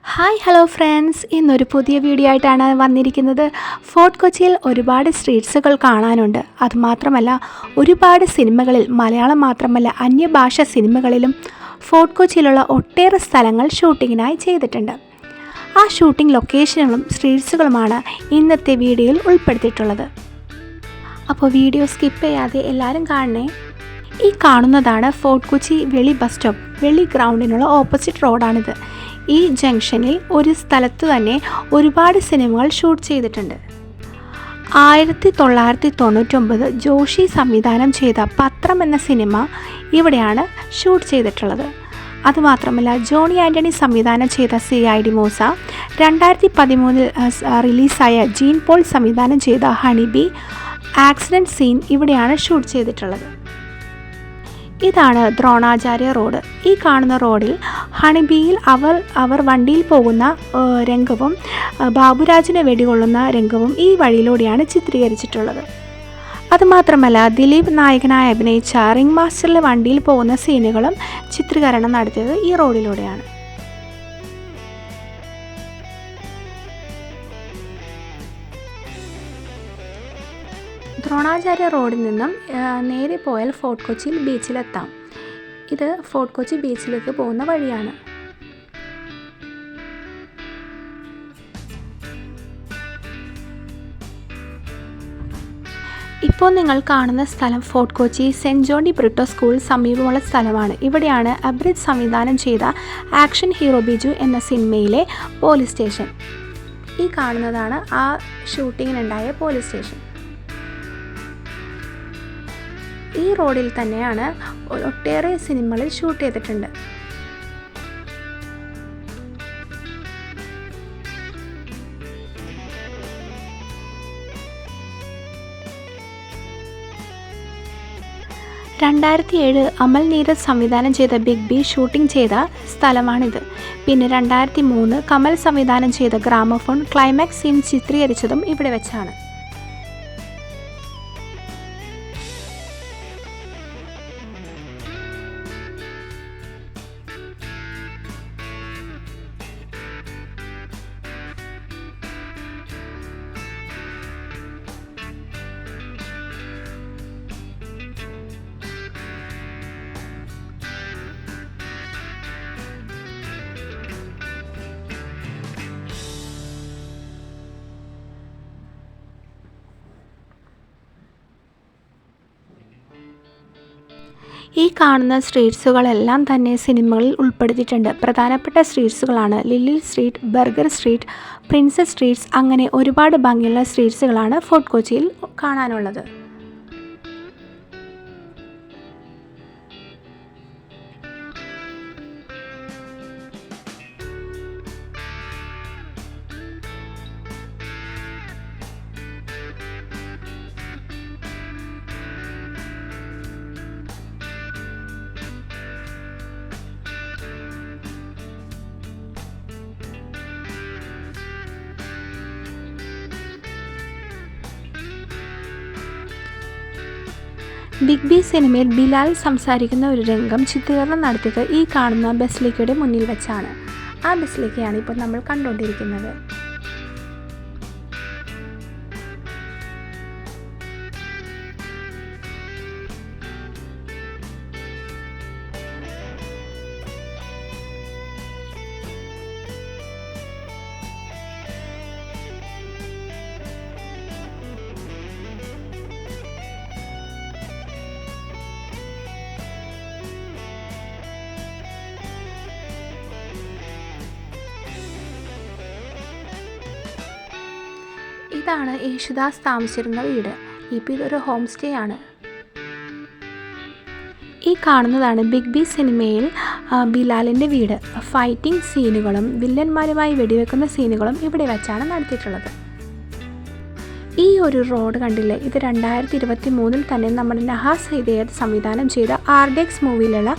Hi hello friends, ഇന്നൊരു പുതിയ video ആയിട്ടാണ് വന്നിരിക്കുന്നത്. ഫോർട്ട് കൊച്ചിയിൽ ഒരുപാട് സ്ട്രീറ്റ്സുകൾ കാണാനുണ്ട്. അതുമാത്രമല്ല, ഒരുപാട് സിനിമകളിൽ മലയാളം മാത്രമല്ല അന്യഭാഷ സിനിമകളിലും ഫോർട്ട് കൊച്ചിയിലുള്ള ഒട്ടേറെ സ്ഥലങ്ങൾ ഷൂട്ടിങ്ങിനായി ചെയ്തിട്ടുണ്ട്. ആ ഷൂട്ടിംഗ് ലൊക്കേഷനുകളും സ്ട്രീറ്റ്സുകളുമാണ് ഇന്നത്തെ വീഡിയോയിൽ ഉൾപ്പെടുത്തിയിട്ടുള്ളത്. അപ്പോൾ വീഡിയോ സ്കിപ്പ് ചെയ്യാതെ എല്ലാവരും കാണണേ. ഈ കാണുന്നതാണ് ഫോർട്ട് കൊച്ചി വെളി ബസ് സ്റ്റോപ്പ്. വെളി ഗ്രൗണ്ടിനുള്ള ഓപ്പോസിറ്റ് റോഡാണിത്. ഈ ജംഗ്ഷനിൽ ഒരു സ്ഥലത്ത് തന്നെ ഒരുപാട് സിനിമകൾ ഷൂട്ട് ചെയ്തിട്ടുണ്ട്. 1999 ജോഷി സംവിധാനം ചെയ്ത പത്രം എന്ന സിനിമ ഇവിടെയാണ് ഷൂട്ട് ചെയ്തിട്ടുള്ളത്. അതുമാത്രമല്ല, ജോണി ആൻ്റണി സംവിധാനം ചെയ്ത CID മൂസ, 2013 റിലീസായ ജീൻ പോൾ സംവിധാനം ചെയ്ത ഹണിബി, ആക്സിഡൻറ്റ് സീൻ ഇവിടെയാണ് ഷൂട്ട് ചെയ്തിട്ടുള്ളത്. ഇതാണ് ദ്രോണാചാര്യ റോഡ്. ഈ കാണുന്ന റോഡിൽ ഹണിബിയിൽ അവർ വണ്ടിയിൽ പോകുന്ന രംഗവും ബാബുരാജിനെ വെടികൊള്ളുന്ന രംഗവും ഈ വഴിയിലൂടെയാണ് ചിത്രീകരിച്ചിട്ടുള്ളത്. അതുമാത്രമല്ല, ദിലീപ് നായകനായി അഭിനയിച്ച റിംഗ് മാസ്റ്ററിലെ വണ്ടിയിൽ പോകുന്ന സീനുകളും ചിത്രീകരണം നടത്തിയത് ഈ റോഡിലൂടെയാണ്. ദ്രോണാചാര്യ റോഡിൽ നിന്നും നേരെ പോയാൽ ഫോർട്ട് കൊച്ചിയിൽ ബീച്ചിലെത്താം. ഇത് ഫോർട്ട് കൊച്ചി ബീച്ചിലേക്ക് പോകുന്ന വഴിയാണ്. ഇപ്പോൾ നിങ്ങൾ കാണുന്ന സ്ഥലം Fort Kochi Saint John de Britto school സമീപമുള്ള സ്ഥലമാണ്. ഇവിടെയാണ് അബ്രിദ് സംവിധാനം ചെയ്ത ആക്ഷൻ ഹീറോ ബിജു എന്ന സിനിമയിലെ പോലീസ് സ്റ്റേഷൻ. ഈ കാണുന്നതാണ് ആ ഷൂട്ടിങ്ങിനുണ്ടായ പോലീസ് സ്റ്റേഷൻ. ഈ റോഡിൽ തന്നെയാണ് ഒട്ടേറെ സിനിമകളിൽ ഷൂട്ട് ചെയ്തിട്ടുണ്ട്. അമൽ നീരജ് സംവിധാനം ചെയ്ത ബിഗ് ബി ഷൂട്ടിംഗ് ചെയ്ത സ്ഥലമാണിത്. പിന്നെ 2003 കമൽ സംവിധാനം ചെയ്ത ഗ്രാമഫോൺ ക്ലൈമാക്സ് സീൻ ചിത്രീകരിച്ചതും ഇവിടെ വെച്ചാണ്. ഈ കാണുന്ന സ്ട്രീറ്റ്സുകളെല്ലാം തന്നെ സിനിമകളിൽ ഉൾപ്പെടുത്തിയിട്ടുണ്ട്. പ്രധാനപ്പെട്ട സ്ട്രീറ്റ്സുകളാണ് Lily Street, Burger Street, Princes Streets. അങ്ങനെ ഒരുപാട് ഭംഗിയുള്ള സ്ട്രീറ്റ്സുകളാണ് ഫോർട്ട് കൊച്ചിയിൽ കാണാനുള്ളത്. ബിഗ് ബി സിനിമയിൽ ബിലാൽ സംസാരിക്കുന്ന ഒരു രംഗം ചിത്രീകരണം നടത്തിയത് ഈ കാണുന്ന ബസിലിക്കയുടെ മുന്നിൽ വെച്ചാണ്. ആ ബസിലിക്കയാണ് ഇപ്പോൾ നമ്മൾ കണ്ടുകൊണ്ടിരിക്കുന്നത്. ഇതാണ് യേശുദാസ് താമസിച്ചിരുന്ന വീട്. ഇപ്പോൾ ഇതൊരു ഹോം സ്റ്റേ ആണ്. ഈ കാണുന്നതാണ് ബിഗ് ബി സിനിമയിൽ ബിലാലിൻ്റെ വീട്. ഫൈറ്റിംഗ് സീനുകളും വില്ലന്മാരുമായി വെടിവെക്കുന്ന സീനുകളും ഇവിടെ വെച്ചാണ് നടത്തിയിട്ടുള്ളത്. ഈ ഒരു റോഡ് കണ്ടില്ലേ, ഇത് 2023 തന്നെ നമ്മുടെ നഹാസ് ഹിദയത്ത് സംവിധാനം ചെയ്ത ആർഡെക്സ് മൂവിയിലുള്ള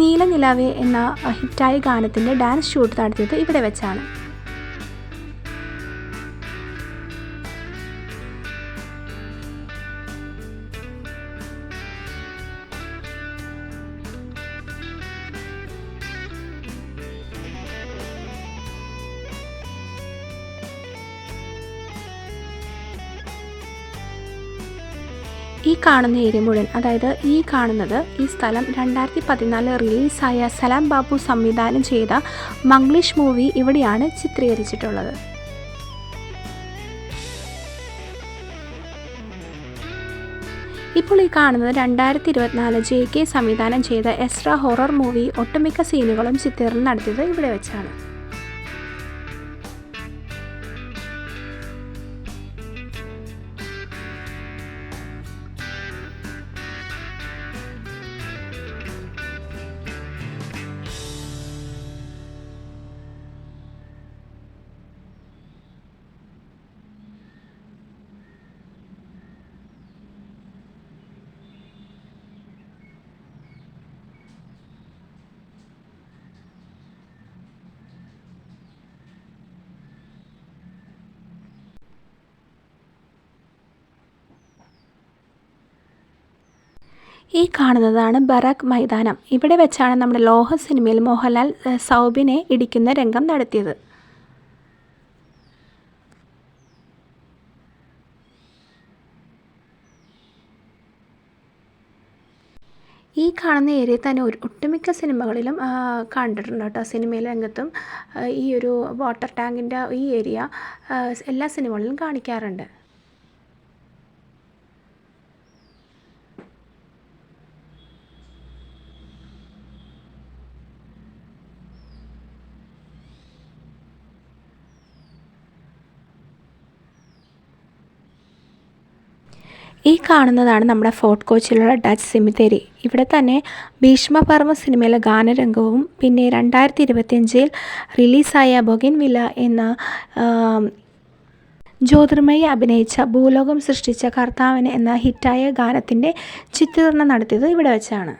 നീല നിലാവേ എന്ന ഹിറ്റായ ഗാനത്തിൻ്റെ ഡാൻസ് ഷൂട്ട് നടത്തിയത് ഇവിടെ വെച്ചാണ്. ഈ കാണുന്ന ഏരിയ മുഴുവൻ, അതായത് ഈ സ്ഥലം 2014 റിലീസായ സലാം ബാബു സംവിധാനം ചെയ്ത മംഗ്ലീഷ് മൂവി ഇവിടെയാണ് ചിത്രീകരിച്ചിട്ടുള്ളത്. ഇപ്പോൾ ഈ കാണുന്നത് 2024 JK സംവിധാനം ചെയ്ത എസ്ര ഹൊറർ മൂവി ഒട്ടുമിക്ക സീനുകളും ചിത്രീകരണം നടത്തിയത് ഇവിടെ വെച്ചാണ്. ഈ കാണുന്നതാണ് ബറാക്ക് മൈതാനം. ഇവിടെ വെച്ചാണ് നമ്മുടെ ലോഹ സിനിമയിൽ മോഹൻലാൽ സൗബിനെ ഇടിക്കുന്ന രംഗം നടത്തിയത്. ഈ കാണുന്ന ഏരിയ തന്നെ ഒട്ടുമിക്ക സിനിമകളിലും കണ്ടിട്ടുണ്ട് കേട്ടോ. സിനിമയിലെ രംഗത്തും ഈ ഒരു വാട്ടർ ടാങ്കിൻ്റെ ഈ ഏരിയ എല്ലാ സിനിമകളിലും കാണിക്കാറുണ്ട്. ഈ കാണുന്നതാണ് നമ്മുടെ ഫോർട്ട് കൊച്ചിയിലുള്ള ഡച്ച് സെമിത്തേരി. ഇവിടെ തന്നെ ഭീഷ്മപർവ്വ സിനിമയിലെ ഗാനരംഗവും പിന്നെ 2025 റിലീസായ ബൊഗൻവില്ല എന്ന ജ്യോതിർമയി അഭിനയിച്ച ഭൂലോകം സൃഷ്ടിച്ച കർത്താവിന് എന്ന ഹിറ്റായ ഗാനത്തിൻ്റെ ചിത്രീകരണം നടത്തിയത് ഇവിടെ വെച്ചാണ്.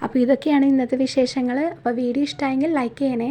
അപ്പോൾ ഇതൊക്കെയാണ് ഇന്നത്തെ വിശേഷങ്ങൾ. അപ്പോൾ വീഡിയോ ഇഷ്ടമായെങ്കിൽ ലൈക്ക് ചെയ്യണേ.